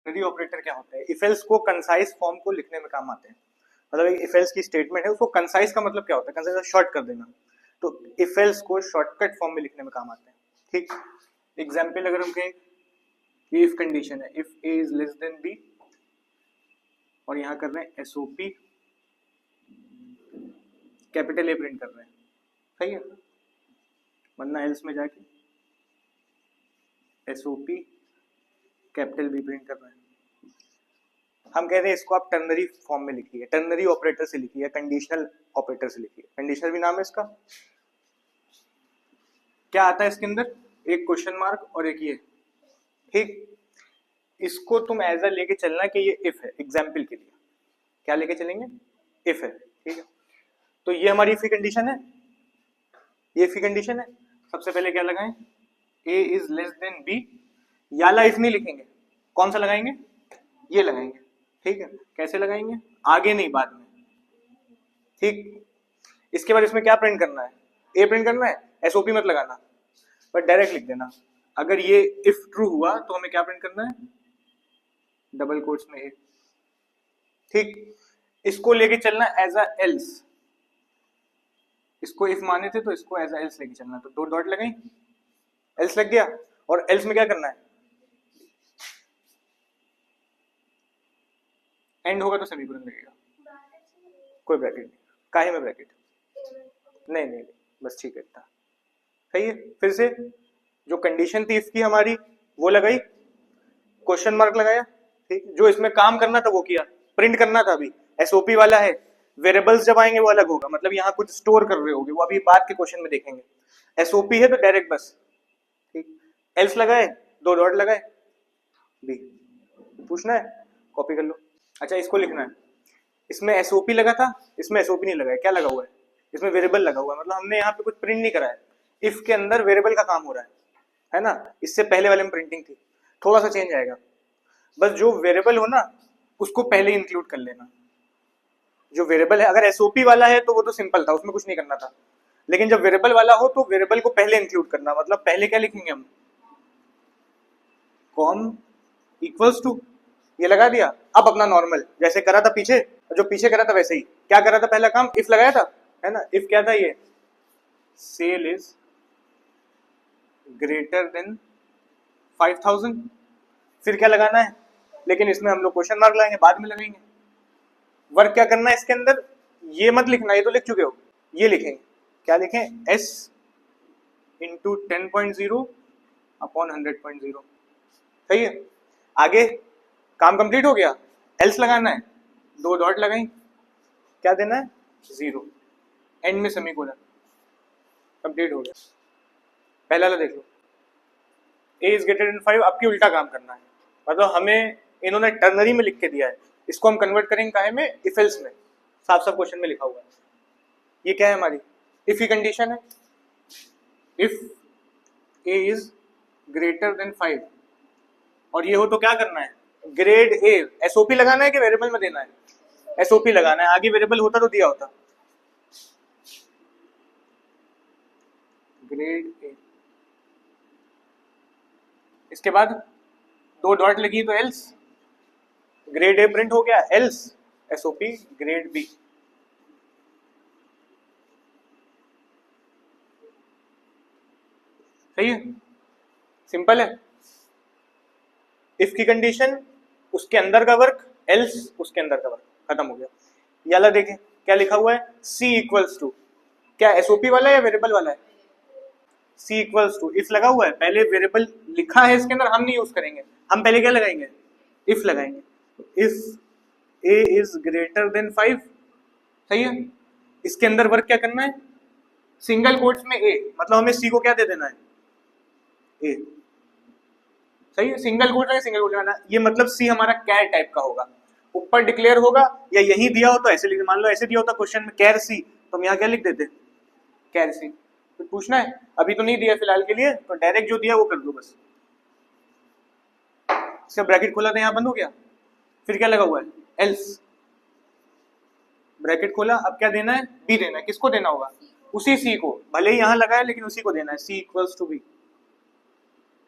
Ternary operator क्या होता है? इफ एल्स को कंसाइज फॉर्म को लिखने में काम आते हैं। मतलब एक इफ एल्स की स्टेटमेंट है, उसको कंसाइज का मतलब क्या होता है? कंसाइज शॉर्ट कर देना। तो इफ एल्स को शॉर्टकट फॉर्म में लिखने में काम आते हैं। ठीक, एग्जाम्पल अगर हम कहें कि इफ कंडीशन है, if A is less than B, और यहां कर रहे हैं एसओपी, कैपिटल ए प्रिंट कर रहे हैं, सही है, वरना एल्स में जाके एसओपी कैपिटल बी प्रिंट कर रहे हैं। हम कह रहे हैं इसको आप टर्नरी फॉर्म में लिखिए, टर्नरी ऑपरेटर से लिखिए, कंडीशनल ऑपरेटर से लिखिए। कंडीशनल भी नाम है इसका। क्या आता है इसके अंदर? एक क्वेश्चन मार्क और एक ये। ठीक, इसको तुम एज अ लेके चलना कि ये इफ है। एग्जाम्पल के लिए क्या लेके चलेंगे? इफ है। ठीक है, तो ये हमारी इफ की कंडीशन है, ये इफ की कंडीशन है। सबसे पहले क्या लगाएं? ए इज लेस देन बी। याला इफ नहीं लिखेंगे, कौन सा लगाएंगे? ये लगाएंगे। ठीक है, कैसे लगाएंगे? आगे नहीं, बाद में। ठीक, इसके बाद इसमें क्या प्रिंट करना है? ए प्रिंट करना है, एसओपी मत लगाना, पर डायरेक्ट लिख देना। अगर ये इफ ट्रू हुआ तो हमें क्या प्रिंट करना है? डबल कोट्स में ए। ठीक, इसको लेके चलना एज अ एल्स। इसको इफ माने थे तो इसको एज अ एल्स लेके चलना। तो दो डॉट लगाई, एल्स लग गया, और एल्स में क्या करना है? एंड होगा तो सेमीकोलन लगेगा। कोई ब्रैकेट नहीं, काहे में ब्रैकेट? नहीं नहीं, बस ठीक है इतना, सही है। फिर से जो कंडीशन थी इसकी हमारी, वो लगाई, क्वेश्चन मार्क लगाया। ठीक, जो इसमें काम करना था वो किया, प्रिंट करना था। अभी एसओपी वाला है, वेरिएबल्स जब आएंगे वो अलग होगा, मतलब यहाँ कुछ स्टोर कर रहे होगे, वो अभी बाद के क्वेश्चन में देखेंगे। एसओपी है तो डायरेक्ट बस। ठीक, एल्स लगाए, दो डॉट लगाए, बी। पूछना है कॉपी कर लो। अच्छा, इसको लिखना है। इसमें एसओपी लगा था, इसमें एसओपी नहीं लगा है। क्या लगा हुआ है? इसमें वेरिएबल लगा हुआ है, मतलब हमने यहाँ पे कुछ प्रिंट नहीं करा है। इफ के अंदर वेरिएबल का काम हो रहा है ना। इससे पहले वाले में प्रिंटिंग थी, थोड़ा सा चेंज आएगा। बस जो वेरिएबल हो ना उसको पहले इंक्लूड कर लेना। जो वेरिएबल है, अगर एसओपी वाला है तो वो तो सिंपल था, उसमें कुछ नहीं करना था। लेकिन जब वेरिएबल वाला हो तो वेरिएबल को पहले इंक्लूड करना। मतलब पहले क्या लिखेंगे हम? कॉम इक्वल्स टू, ये लगा दिया। अब अपना नॉर्मल जैसे करा था पीछे, जो पीछे करा था वैसे ही। क्या करा था? पहला काम इफ लगाया था, है ना। इफ क्या था? ये सेल इज ग्रेटर देन 5000। फिर क्या लगाना है? लेकिन इसमें हम लोग क्वेश्चन मार्क लगाएंगे, बाद में लगाएंगे। वर्क क्या करना है इसके अंदर? ये मत लिखना, ये तो लिख चुके हो। ये लिखेंगे, क्या लिखें? S into 10.0 upon 100.0। सही है। आगे काम कंप्लीट हो गया, एल्स लगाना है, दो डॉट लगाई, क्या देना है? 0, एंड में सेमीकोलन, कंप्लीट हो गया। पहला वाला देख लो, ए इज ग्रेटर देन 5। आपकी उल्टा काम करना है, मतलब हमें इन्होंने टर्नरी में लिख के दिया है, इसको हम कन्वर्ट करेंगे काहे में? इफ एल्स में। साफ साफ क्वेश्चन में लिखा हुआ है। ये क्या है? हमारी इफ की कंडीशन है। If A is greater then 5, और ये हो तो क्या करना है? Grade A. एसओपी लगाना है कि वेरिएबल में देना है? एसओपी लगाना है। आगे वेरिएबल होता तो दिया होता। ग्रेड ए, इसके बाद दो डॉट लगी तो एल्स, ग्रेड ए प्रिंट हो गया, एल्स एसओपी ग्रेड बी। सही है, सिंपल है। इफ की कंडीशन, उसके अंदर का वर्क, एल्स उसके अंदर का वर्क, खत्म हो गया। याला देखें क्या लिखा हुआ है? सी इक्वल्स टू, क्या एसओपी वाला है या वेरिएबल वाला है? सी इक्वल्स टू, इफ लगा हुआ है, पहले वेरिएबल लिखा है इसके अंदर, हम नहीं यूज करेंगे। हम पहले क्या लगाएंगे? इफ लगाएंगे। If A is greater then 5, सही है। इसके अंदर वर्क क्या करना है? सिंगल कोट्स में ए, मतलब हमें सी को क्या दे देना है? ए। सही है, सिंगल कोट है, सिंगल कोट लगाना। ये मतलब सी हमारा कैर टाइप का होगा, ऊपर डिक्लेयर होगा, या यही दिया हो तो ऐसे लिख, मान लो ऐसे दिया होता क्वेश्चन में कैर सी, तो हम यहाँ क्या लिख देते? कैर सी। तो पूछना है, अभी तो नहीं दिया फिलहाल के लिए, तो डायरेक्ट जो दिया वो कर दो बस। इसका ब्रैकेट खोला था, यहाँ बंद हो गया। फिर क्या लगा हुआ है? एल्स, ब्रैकेट खोला, अब क्या देना है? बी देना है। किसको देना होगा? उसी सी को, भले ही यहाँ लगाया लेकिन उसी को देना है। सी इक्वल्स टू बी,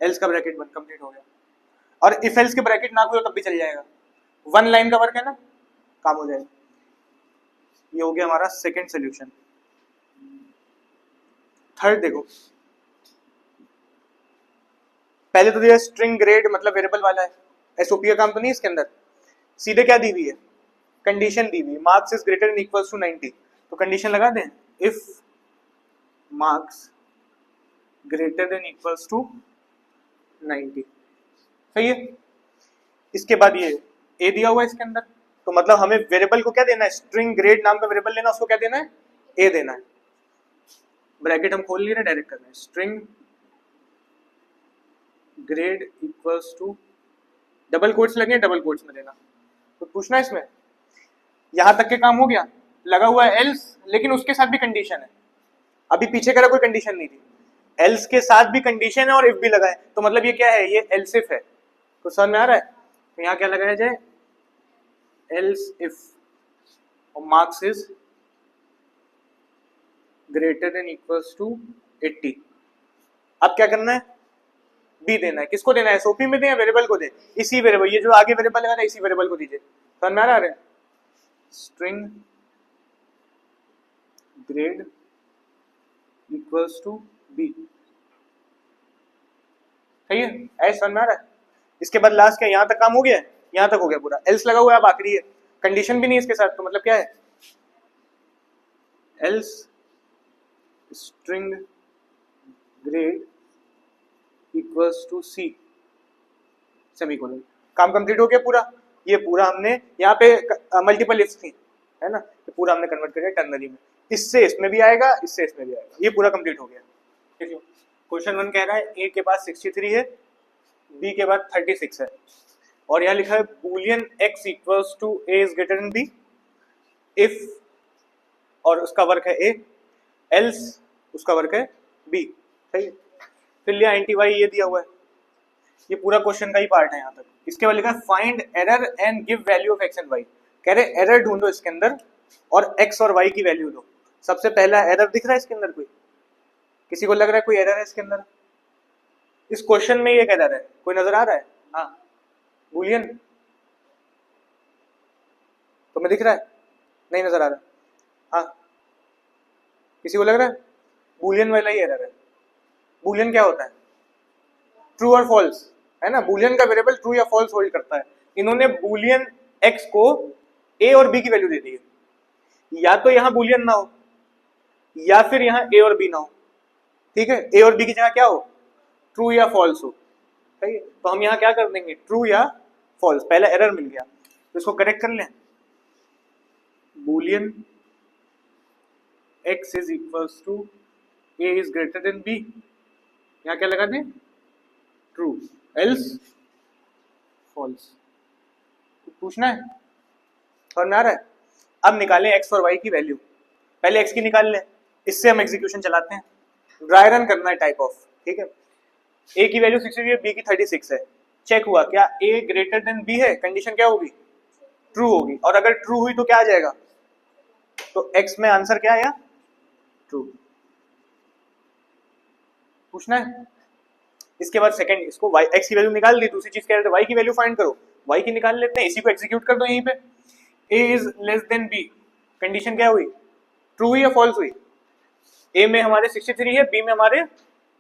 एल्स का ब्रैकेट बंद, कंप्लीट हो गया। और इफ एल्स के ब्रैकेट ना खोलो तब भी चल जाएगा, वन लाइन का वर्क है ना, काम हो जाएगा। ये हो गया हमारा सेकंड सोल्यूशन। थर्ड देखो, पहले तो दिया स्ट्रिंग ग्रेड मतलब वेरिएबल वाला है, एसओपी का काम तो नहीं इसके अंदर, सीधे क्या दी हुई है, कंडीशन दी हुई है, marks is greater than equals to 90, तो कंडीशन लगा दें, if marks greater than equals to 90, सही है। इसके बाद ये ए दिया हुआ है इसके अंदर, तो मतलब हमें वेरिएबल को क्या देना है, स्ट्रिंग ग्रेड नाम का वेरिएबल लेना, उसको क्या देना है, ए देना है। ब्रैकेट हम खोल नहीं रहे, डायरेक्ट कर रहे हैं, string grade equals to, double quotes लगे, डबल कोट्स में देना। तो पूछना इसमें, यहां तक के काम हो गया, लगा हुआ है एल्स, लेकिन उसके साथ भी कंडीशन है, अभी पीछे करा कोई कंडीशन नहीं थी, एल्स के साथ भी कंडीशन है और इफ भी लगा है, तो मतलब ये क्या है, ये एल्स इफ है, तो समझ में आ रहा है। तो यहाँ क्या लगाया जाए, एल्स इफ और marks is greater than equals to 80। अब क्या करना है, बी देना है, किसको देना है, एसओपी में दे या वेरिएबल को दे, इसी वेरिएबल, ये जो आगे वेरिएबल लगा था इसी वेरिएबल को दीजिए, समझ में आ रहा है, string grade equals to B, सही है, ऐसा समझ में आ रहा है। इसके बाद लास्ट क्या, यहां तक काम हो गया है, यहां तक हो गया पूरा, एल्स लगा हुआ है, अब आखिरी है, कंडीशन भी नहीं है इसके साथ, तो मतलब क्या है, else string grade equals to C semicolon, काम कंप्लीट हो गया पूरा। ये पूरा हमने यहाँ पे मल्टीपल इफ्स थी, है ना, ये पूरा हमने कन्वर्ट कर दिया टर्नरी में, इससे इसमें भी आएगा, इससे इसमें भी आएगा, ये पूरा कंप्लीट हो गया। देखिए क्वेश्चन 1 कह रहा है ए के पास 63 है, बी के बाद 36 है, और यहाँ लिखा है boolean x equals to a is greater than b if, और उसका वर्क है ए, एल्स उसका वर्क है बी, सही है। फिर लिया एंटी वाई, ये दिया हुआ है, ये पूरा क्वेश्चन का ही पार्ट है यहाँ तक। इसके बाद लिखा है find error and give value of x and y, कह रहे एरर ढूंढो इसके अंदर और एक्स और वाई की वैल्यू दो। सबसे पहला एरर दिख रहा है इसके अंदर, कोई किसी को लग रहा है कोई एरर है इसके अंदर, इस क्वेश्चन में ये एरर है, कोई नजर आ रहा है, हाँ बूलियन तो मैं दिख रहा है, नहीं नजर आ रहा, हाँ किसी को लग रहा है बूलियन वाला ही एरर है। बूलियन क्या होता है, ट्रू और फॉल्स, है ना, बूलियन का वेरिएबल ट्रू या फॉल्स होल्ड करता है। इन्होंने बूलियन एक्स को ए और बी की वैल्यू दे दी है, या तो यहां बूलियन ना हो या फिर यहां ए और बी ना हो, ठीक है, ए और बी की जगह क्या हो, ट्रू या फॉल्स हो, ठीक है। तो हम यहां क्या कर देंगे, ट्रू या फॉल्स, पहला एरर मिल गया तो इसको करेक्ट कर लें, boolean x is equals to a is greater than b, यहाँ क्या लगा दें, ट्रू एल्स फॉल्स। पूछना है और ना रहा है। अब निकालें x और y की वैल्यू, पहले x की निकाल लें, इससे हम एग्जीक्यूशन चलाते हैं, ड्राई रन करना है टाइप ऑफ, ठीक है। a की वैल्यू 60 है, b की 36 है, चेक हुआ क्या a ग्रेटर देन b है, कंडीशन क्या होगी, ट्रू होगी, और अगर ट्रू हुई तो क्या आ जाएगा, तो x में आंसर क्या आया, ट्रू। पूछना है। इसके बाद सेकंड, इसको y x की वैल्यू निकाल दी, दूसरी चीज कह रहे थे y की वैल्यू फाइंड करो, y की निकाल लेते हैं, इसी को एग्जीक्यूट कर दो यहीं पे, a is less then b, condition क्या हुई, ट्रू हुई या फॉल्स हुई, a में हमारे 63 है, b में हमारे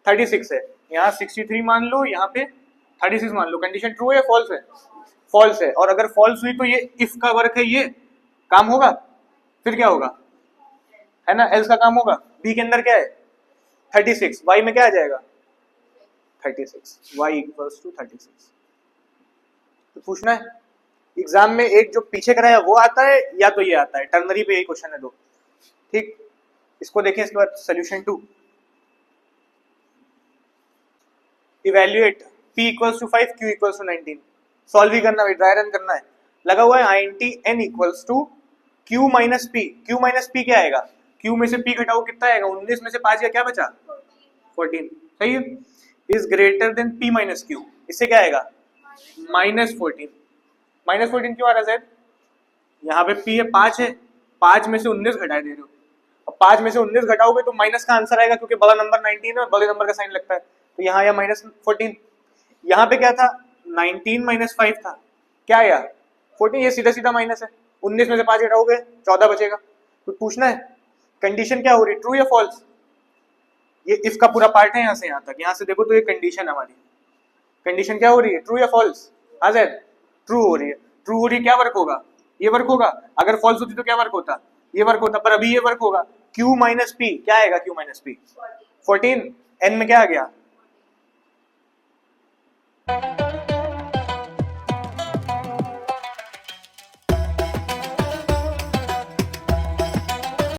36 है, यहाँ 63 मान लो, यहाँ पे 36 मान लो, कंडीशन ट्रू है या फॉल्स है, फॉल्स है, और अगर फॉल्स हुई तो ये इफ का वर्क है, ये काम होगा, फिर क्या होगा, है ना, एल्स का काम होगा, b के अंदर क्या है 36, y में क्या आ जाएगा 36, y इक्वल्स टू 36। तो पूछना है एग्जाम में, एक जो पीछे कराया वो आता है या तो ये आता है, टर्नरी पे यही क्वेश्चन है दो, ठीक। इसको देखें, इसके बाद solution 2, evaluate p equals to 5 q equals to 19, solve ही करना है, ड्राई रन करना है, लगा हुआ है int n equals to q minus p, q minus p क्या आएगा, q में से p घटाओ कितना आएगा, 19 में से 5 या क्या बचा 14, सही है, is greater then p minus q, इससे क्या आएगा -14, -14 क्यों आ रहा है, यहाँ पे p है 5 है, 5 में से 19 घटा दे रहे हो, अब 5 में से 19 घटाओगे तो माइनस का आंसर आएगा, क्योंकि बड़ा नंबर 19 है और बड़े नंबर का साइन लगता है, तो यहाँ आया -14, यहाँ पे क्या था 19 माइनस 5 था, क्या आया 14, ये सीधा सीधा माइनस है, 19 में से 5 घटाओगे 14 बचेगा। कुछ पूछना है? कंडीशन क्या हो रही है, ट्रू या फॉल्स? ये इफ का पूरा पार्ट है यहाँ से यहाँ तक, यहाँ से देखो तो ये कंडीशन हमारी, कंडीशन क्या हो रही है, ट्रू या फॉल्स? आजाद ट्रू हो रही है, ट्रू हो रही है, क्या वर्क होगा, ये वर्क होगा। अगर फॉल्स होती तो क्या वर्क होता, ये वर्क होता, पर अभी ये वर्क होगा। Q माइनस पी क्या आएगा, Q माइनस पी 14, n में क्या आ गया